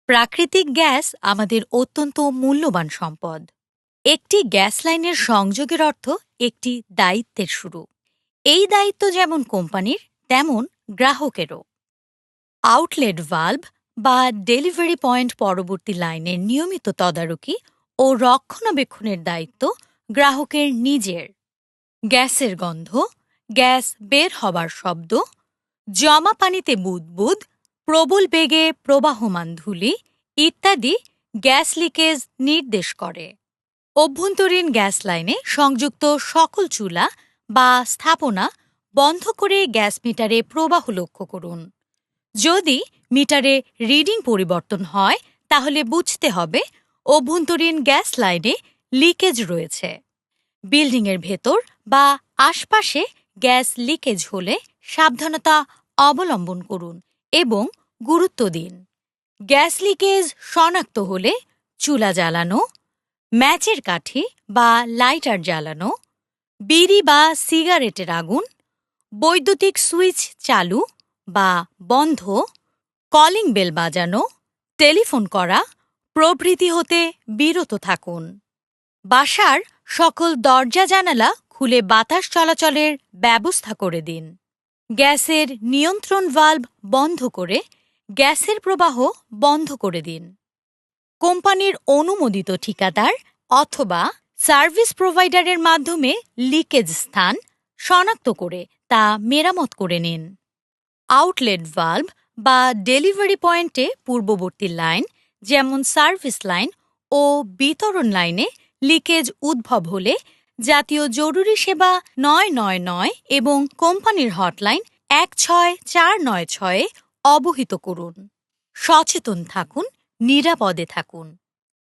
প্রাকৃতিক গ্যাস আমাদের অত্যন্ত মূল্যবান সম্পদ। একটি গ্যাস লাইনের সংযোগের অর্থ একটি দায়িত্বের শুরু। এই দায়িত্ব যেমন কোম্পানির তেমন গ্রাহকেরও। আউটলেট ভাল্ব বা ডেলিভারি পয়েন্ট পরবর্তী লাইনের নিয়মিত তদারকি ও রক্ষণাবেক্ষণের দায়িত্ব গ্রাহকের নিজের। গ্যাসের গন্ধ, গ্যাস বের হবার শব্দ, জমা পানিতে বুদবুদ, প্রবল বেগে প্রবাহমান ধূলি ইত্যাদি গ্যাস লিকেজ নির্দেশ করে। অভ্যন্তরীণ গ্যাস লাইনে সংযুক্ত সকল চুলা বা স্থাপনা বন্ধ করে গ্যাস মিটারে প্রবাহ লক্ষ্য করুন। যদি মিটারে রিডিং পরিবর্তন হয় তাহলে বুঝতে হবে অভ্যন্তরীণ গ্যাস লাইনে লিকেজ রয়েছে। বিল্ডিংয়ের ভেতর বা আশপাশে গ্যাস লিকেজ হলে সাবধানতা অবলম্বন করুন এবং গুরুত্ব দিন। গ্যাস লিকেজ শনাক্ত হলে চুলা জ্বালানো, ম্যাচের কাঠি বা লাইটার জ্বালানো, বিড়ি বা সিগারেটের আগুন, বৈদ্যুতিক সুইচ চালু বা বন্ধ, কলিং বেল বাজানো, টেলিফোন করা প্রভৃতি হতে বিরত থাকুন। বাসার সকল দরজা জানালা খুলে বাতাস চলাচলের ব্যবস্থা করে দিন। গ্যাসের নিয়ন্ত্রণ ভাল্ব বন্ধ করে গ্যাসের প্রবাহ বন্ধ করে দিন। কোম্পানির অনুমোদিত ঠিকাদার অথবা সার্ভিস প্রোভাইডারের মাধ্যমে লিকেজ স্থান শনাক্ত করে তা মেরামত করে নিন। আউটলেট ভাল্ব বা ডেলিভারি পয়েন্টে পূর্ববর্তী লাইন যেমন সার্ভিস লাইন ও বিতরণ লাইনে লিকেজ উদ্ভব হলে জাতীয় জরুরি সেবা ৯৯৯ এবং কোম্পানির হটলাইন ১৬৪৯৬ অবহিত করুন। সচেতন থাকুন, নিরাপদে থাকুন।